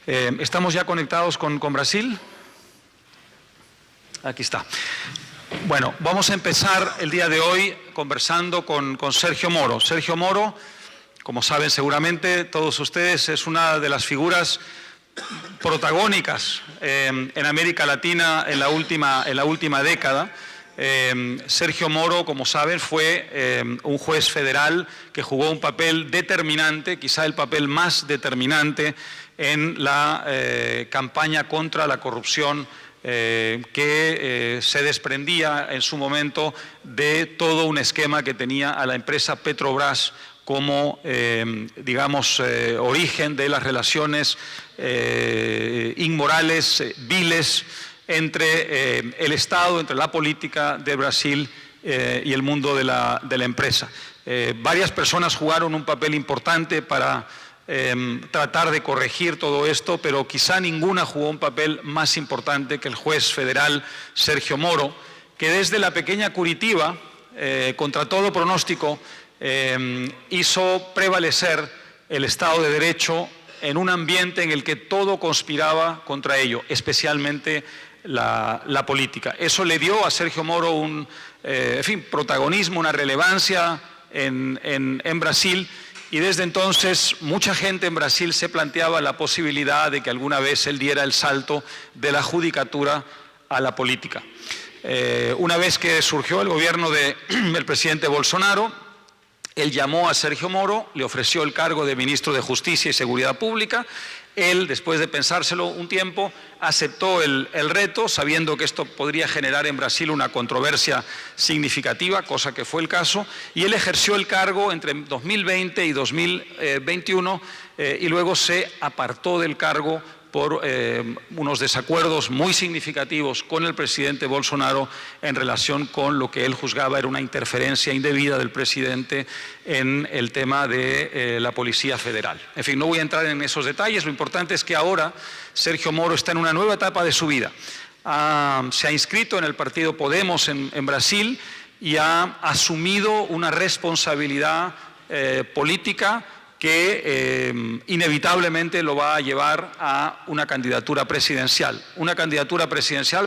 ¿Estamos ya conectados con Brasil? Aquí está. Bueno, vamos a empezar el día de hoy conversando con Sergio Moro. Sergio Moro, como saben seguramente todos ustedes, es una de las figuras protagónicas en América Latina en la última década. Sergio Moro, como saben, fue un juez federal que jugó un papel determinante, quizá el papel más determinante en la campaña contra la corrupción que se desprendía en su momento de todo un esquema que tenía a la empresa Petrobras como, digamos, origen de las relaciones inmorales, viles, entre el Estado, entre la política de Brasil y el mundo de la empresa. Varias personas jugaron un papel importante para tratar de corregir todo esto, pero quizá ninguna jugó un papel más importante que el juez federal Sergio Moro, que desde la pequeña Curitiba, contra todo pronóstico, hizo prevalecer el Estado de Derecho en un ambiente en el que todo conspiraba contra ello, especialmente la política. Eso le dio a Sergio Moro un protagonismo, una relevancia en Brasil, y desde entonces mucha gente en Brasil se planteaba la posibilidad de que alguna vez él diera el salto de la judicatura a la política. Una vez que surgió el gobierno del presidente Bolsonaro, él llamó a Sergio Moro, le ofreció el cargo de ministro de Justicia y Seguridad Pública. Él, después de pensárselo un tiempo, aceptó el reto, sabiendo que esto podría generar en Brasil una controversia significativa, cosa que fue el caso, y él ejerció el cargo entre 2020 y 2021 y luego se apartó del cargo por unos desacuerdos muy significativos con el presidente Bolsonaro en relación con lo que él juzgaba era una interferencia indebida del presidente en el tema de la Policía Federal. En fin, no voy a entrar en esos detalles, lo importante es que ahora Sergio Moro está en una nueva etapa de su vida. Se ha inscrito en el partido Podemos en Brasil y ha asumido una responsabilidad política que inevitablemente lo va a llevar a una candidatura presidencial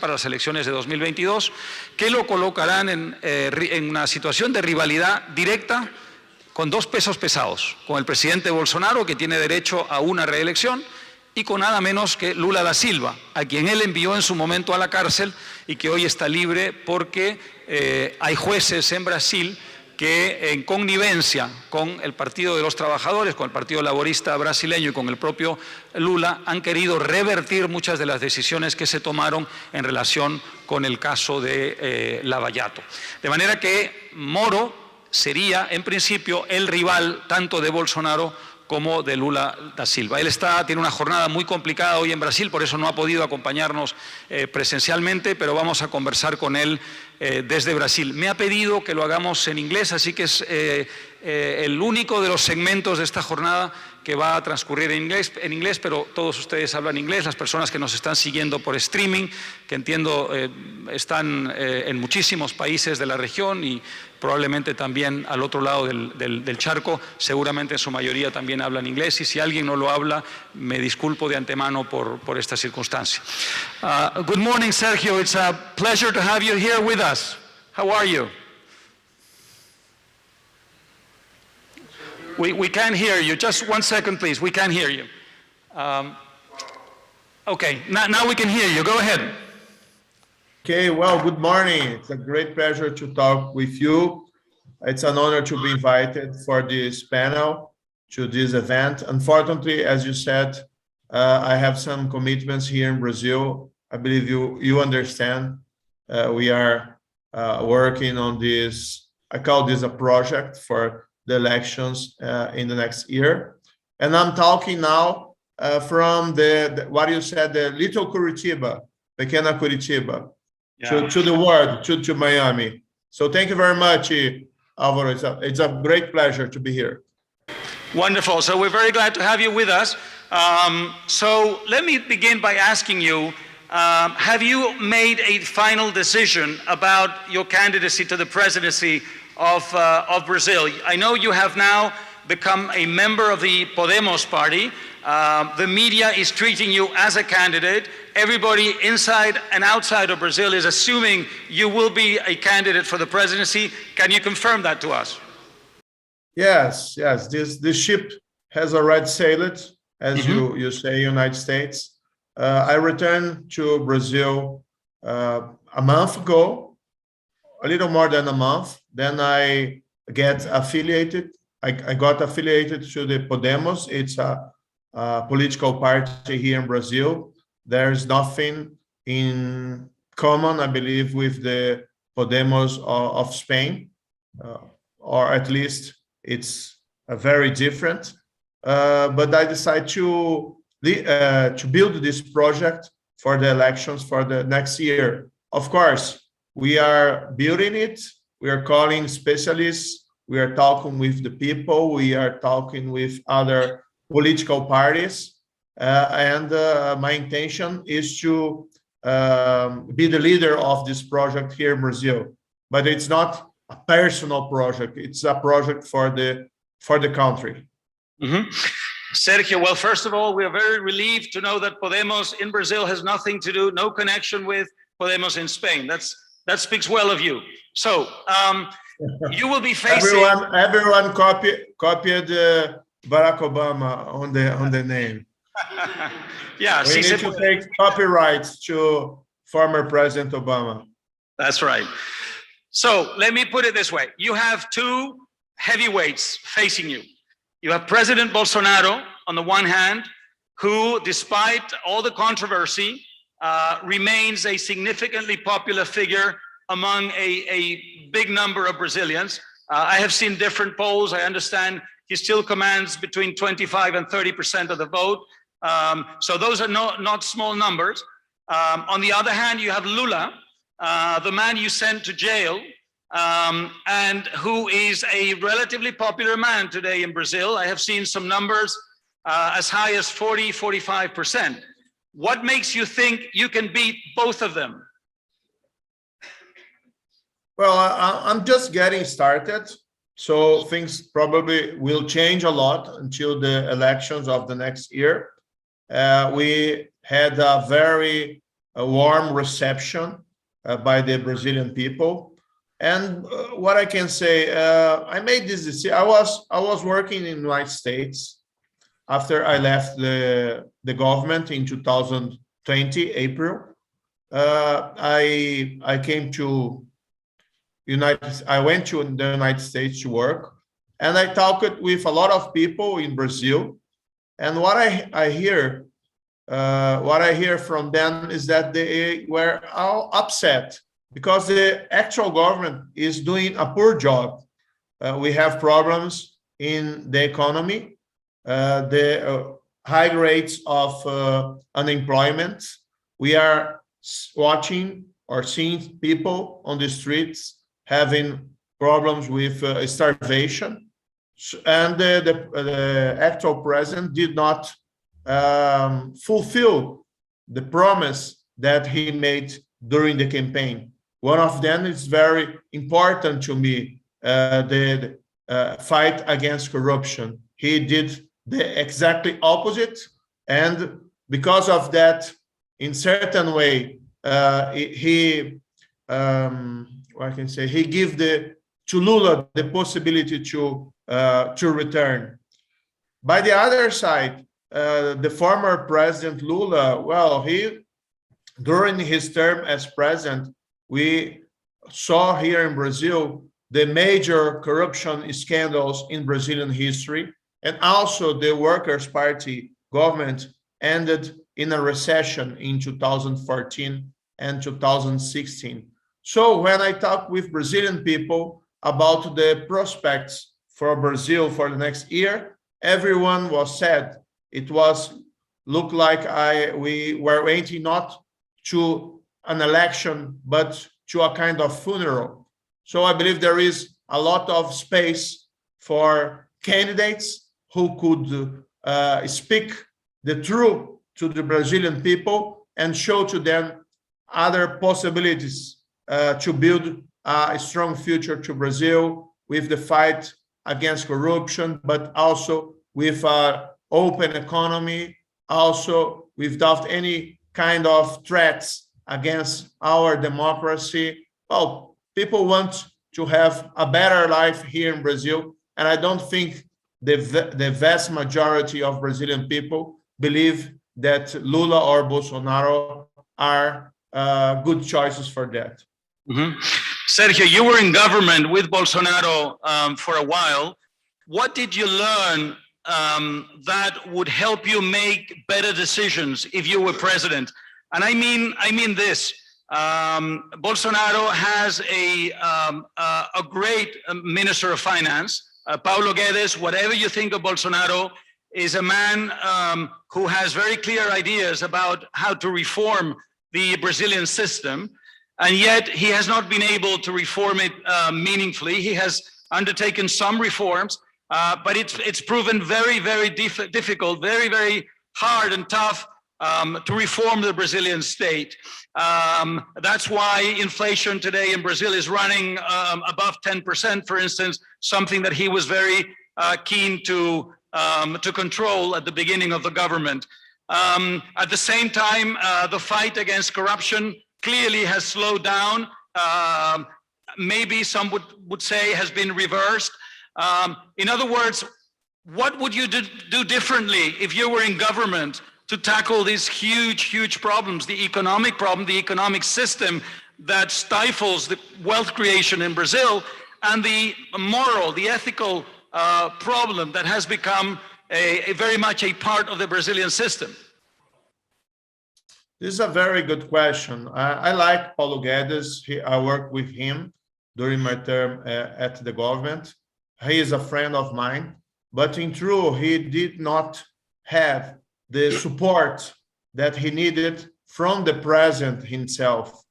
para las elecciones de 2022, que lo colocarán en una situación de rivalidad directa con dos pesos pesados, con el presidente Bolsonaro, que tiene derecho a una reelección, y con nada menos que Lula da Silva, a quien él envió en su momento a la cárcel y que hoy está libre porque hay jueces en Brasil que en connivencia con el Partido de los Trabajadores, con el Partido Laborista brasileño y con el propio Lula, han querido revertir muchas de las decisiones que se tomaron en relación con el caso de Lava Jato. De manera que Moro sería, en principio, el rival tanto de Bolsonaro como de Lula da Silva. Él tiene una jornada muy complicada hoy en Brasil, por eso no ha podido acompañarnos presencialmente, pero vamos a conversar con él desde Brasil. Me ha pedido que lo hagamos en inglés, así que es el único de los segmentos de esta jornada que va a transcurrir en inglés, pero todos ustedes hablan inglés, las personas que nos están siguiendo por streaming, que entiendo están en muchísimos países de la región y probablemente también al otro lado del charco, seguramente en su mayoría también hablan inglés, y si alguien no lo habla, me disculpo de antemano por esta circunstancia. Good morning, Sergio. It's a pleasure to have you here with us. How are you? We can't hear you. Just 1 second, please. We can't hear you. Okay, now we can hear you. Go ahead. Okay, well, good morning. It's a great pleasure to talk with you. It's an honor to be invited for this panel, to this event. Unfortunately, as you said, I have some commitments here in Brazil. I believe you understand. We are working on this. I call this a project for the elections in the next year. And I'm talking now from what you said, the little Curitiba, Pequena Curitiba, yeah, to the world, to Miami. So thank you very much, Alvaro. It's a great pleasure to be here. Wonderful. So we're very glad to have you with us. So let me begin by asking you, have you made a final decision about your candidacy to the presidency of Brazil? I know you have now become a member of the Podemos party, The media is treating you as a candidate. Everybody inside and outside of Brazil is assuming you will be a candidate for the presidency. Can you confirm that to us? Yes, yes. This ship has already sailed, as you say, United States. I returned to Brazil a month ago, a little more than a month. Then I get affiliated. I got affiliated to the Podemos. It's a political party here in Brazil. There's nothing in common, I believe, with the Podemos of Spain, or at least it's very different. But I decided to build this project for the elections for the next year. Of course, we are building it. We are calling specialists. We are talking with the people. We are talking with other political parties. And my intention is to be the leader of this project here in Brazil. But it's not a personal project. It's a project for the country. Sergio, well, first of all, we are very relieved to know that Podemos in Brazil has nothing to do, no connection with Podemos in Spain. That speaks well of you. So you will be facing... Everyone copied Barack Obama on the name. Yeah, we need to take copyrights to former President Obama. That's right. So let me put it this way. You have two heavyweights facing you. You have President Bolsonaro on the one hand, who, despite all the controversy, remains a significantly popular figure among a big number of Brazilians. I have seen different polls. I understand he still commands between 25 and 30% of the vote. So those are not small numbers. On the other hand, you have Lula, the man you sent to jail, and who is a relatively popular man today in Brazil. I have seen some numbers as high as 40–45%. What makes you think you can beat both of them? Well, I'm just getting started, so things probably will change a lot until the elections of the next year. We had a very warm reception by the Brazilian people. And what I can say, I made this decision. I was working in the United States after I left the government in 2020, April. I came to I went to the United States to work, and I talked with a lot of people in Brazil. And what I hear from them is that they were all upset because the actual government is doing a poor job. We have problems in the economy, the high rates of unemployment. We are watching or seeing people on the streets having problems with starvation. And the actual president did not fulfill the promise that he made during the campaign. One of them is very important to me, the fight against corruption. He did the exactly opposite, and because of that, in certain way, he gave to Lula the possibility to return. By the other side, the former President Lula, well, during his term as president, we saw here in Brazil the major corruption scandals in Brazilian history, and also the Workers' Party government ended in a recession in 2014 and 2016. So when I talk with Brazilian people about the prospects for Brazil for the next year, everyone was sad. It looked like we were waiting not to an election, but to a kind of funeral. So I believe there is a lot of space for candidates who could speak the truth to the Brazilian people and show to them other possibilities to build a strong future to Brazil with the fight against corruption, but also with a open economy, also without any kind of threats against our democracy. Well, people want to have a better life here in Brazil, and I don't think the vast majority of Brazilian people believe that Lula or Bolsonaro are good choices for that. Mm-hmm. Sergio, you were in government with Bolsonaro for a while. What did you learn that would help you make better decisions if you were president? And I mean this. Bolsonaro has a great Minister of Finance, Paulo Guedes. Whatever you think of Bolsonaro, is a man who has very clear ideas about how to reform the Brazilian system, and yet he has not been able to reform it meaningfully. He has undertaken some reforms, but it's proven very, very difficult, very, very hard and tough to reform the Brazilian state. That's why inflation today in Brazil is running above 10%, for instance, something that he was very keen to control at the beginning of the government. At the same time, the fight against corruption clearly has slowed down. Maybe some would say has been reversed. In other words, what would you do differently if you were in government to tackle these huge problems, the economic problem, the economic system that stifles the wealth creation in Brazil, and the moral, the ethical problem that has become a very much a part of the Brazilian system? This is a very good question. I like Paulo Guedes. I worked with him during my term at the government. He is a friend of mine, but in truth, he did not have the support that he needed from the president himself.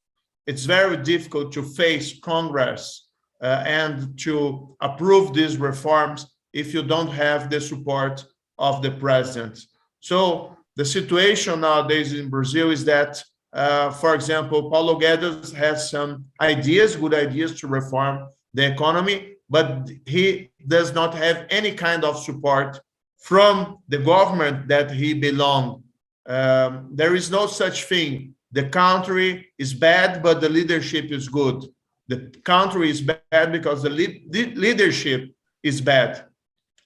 It's very difficult to face Congress and to approve these reforms if you don't have the support of the president. So the situation nowadays in Brazil is that, for example, Paulo Guedes has some ideas, good ideas to reform the economy, but he does not have any kind of support from the government that he belonged. There is no such thing. The country is bad, but the leadership is good. The country is bad because the leadership is bad.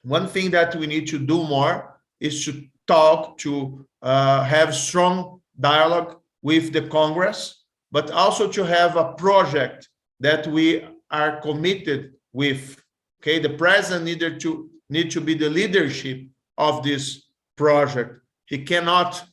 One thing that we need to do more is to talk, to have strong dialogue with the Congress, but also to have a project that we are committed with. Okay, the president need to be the leadership of this project. He cannot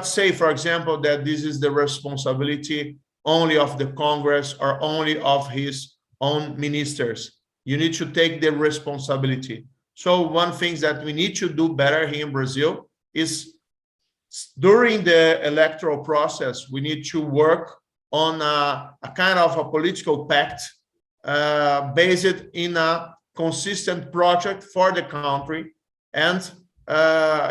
say, for example, that this is the responsibility only of the Congress or only of his own ministers. You need to take the responsibility. So one thing that we need to do better here in Brazil is during the electoral process, we need to work on a kind of a political pact based in a consistent project for the country. And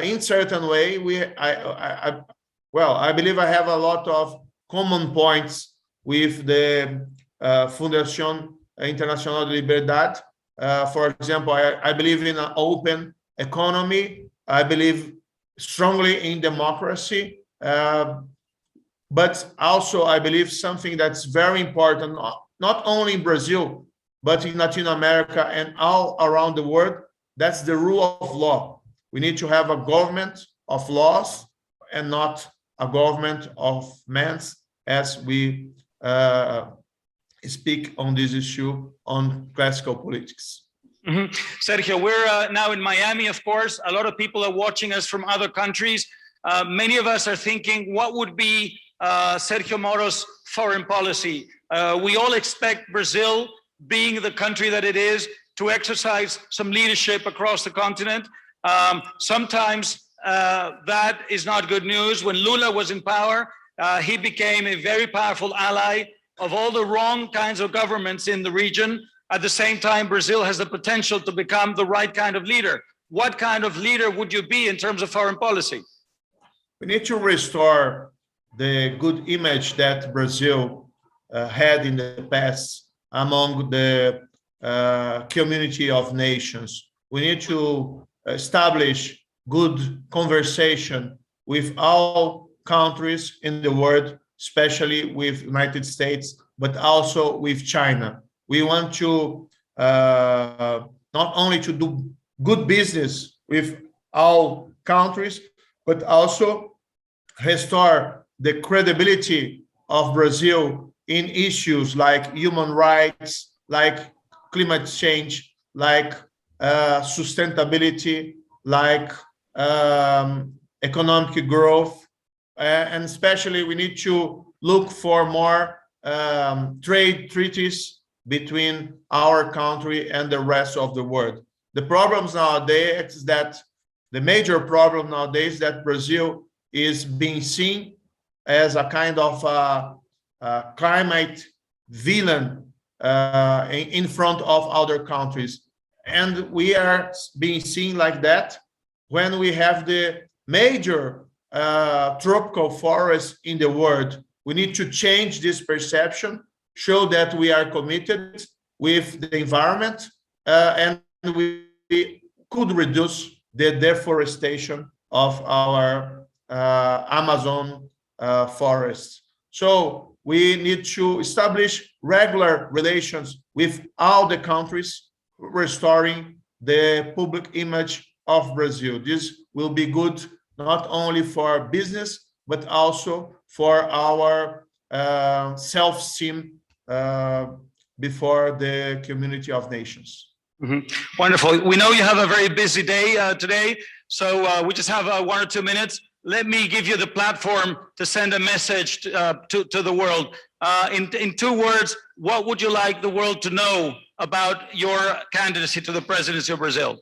in certain way, I believe I have a lot of common points with the Fundación Internacional de Liberdade. For example, I believe in an open economy. I believe strongly in democracy. But also I believe something that's very important, not only in Brazil, but in Latin America and all around the world, that's the rule of law. We need to have a government of laws and not a government of men, as we speak on this issue on classical politics. Mm-hmm. Sergio, we're now in Miami, of course. A lot of people are watching us from other countries. Many of us are thinking, what would be Sergio Moro's foreign policy? We all expect Brazil, being the country that it is, to exercise some leadership across the continent. Sometimes that is not good news. When Lula was in power, he became a very powerful ally of all the wrong kinds of governments in the region. At the same time, Brazil has the potential to become the right kind of leader. What kind of leader would you be in terms of foreign policy? We need to restore the good image that Brazil had in the past among the community of nations. We need to establish good conversation with all countries in the world, especially with United States, but also with China. We want to not only to do good business with all countries, but also restore the credibility of Brazil in issues like human rights, like climate change, like sustainability, like economic growth, and especially we need to look for more trade treaties between our country and the rest of the world. The problems nowadays is that the major problem nowadays is that Brazil is being seen as a kind of climate villain in front of other countries. And we are being seen like that when we have the major tropical forests in the world. We need to change this perception, show that we are committed with the environment, and we could reduce the deforestation of our Amazon forests. So we need to establish regular relations with all the countries, restoring the public image of Brazil. This will be good not only for business, but also for our self-esteem before the community of nations. Mm-hmm. Wonderful. We know you have a very busy day today, so we just have 1 or 2 minutes. Let me give you the platform to send a message to the world. In 2 words, what would you like the world to know about your candidacy to the presidency of Brazil?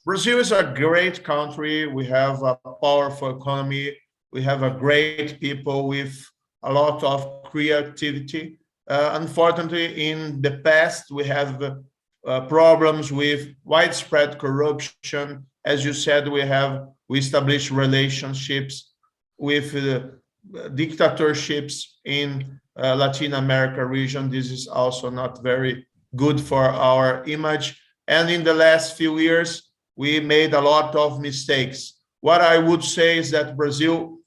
Brazil is a great country. We have a powerful economy. We have a great people with a lot of creativity. Unfortunately, in the past, we have problems with widespread corruption. As you said, we established relationships with dictatorships in Latin America region. This is also not very good for our image. And in the last few years, we made a lot of mistakes. What I would say is that Brazil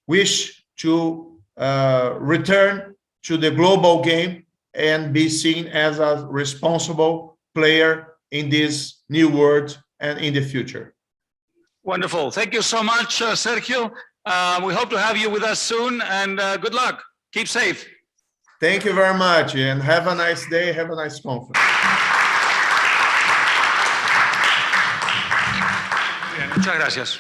wish to return to the global game and be seen as a responsible player in this new world and in the future. Wonderful. Thank you so much, Sergio. We hope to have you with us soon, and good luck. Keep safe. Thank you very much, and have a nice day. Have a nice conference. Bien, muchas gracias.